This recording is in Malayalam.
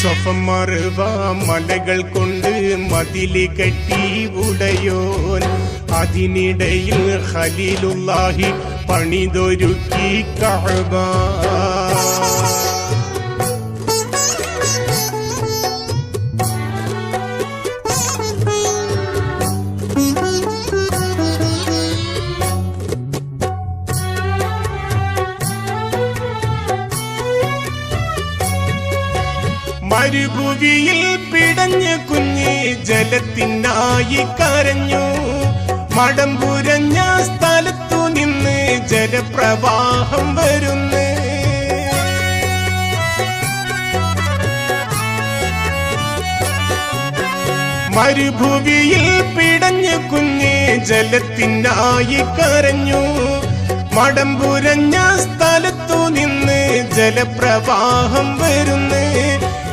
സ്വഫമറുവ മലകൾ കൊണ്ട് മതില് കെട്ടി ഉടയോൻ അതിനിടയിൽ ഖലീലുല്ലാഹി പണിതൊരുക്കി കഅബ മരുഭൂമിയിൽ പിടഞ്ഞ് കുഞ്ഞ് ജലത്തിനായി കരഞ്ഞു മടമ്പുരഞ്ഞ സ്ഥലത്തു നിന്ന് ജലപ്രവാഹം വരുന്നു മരുഭൂമിയിൽ പിടഞ്ഞ് കുഞ്ഞ് ജലത്തിനായി കരഞ്ഞു മടമ്പുരഞ്ഞ സ്ഥലത്തു നിന്ന് ജലപ്രവാഹം വരുന്നു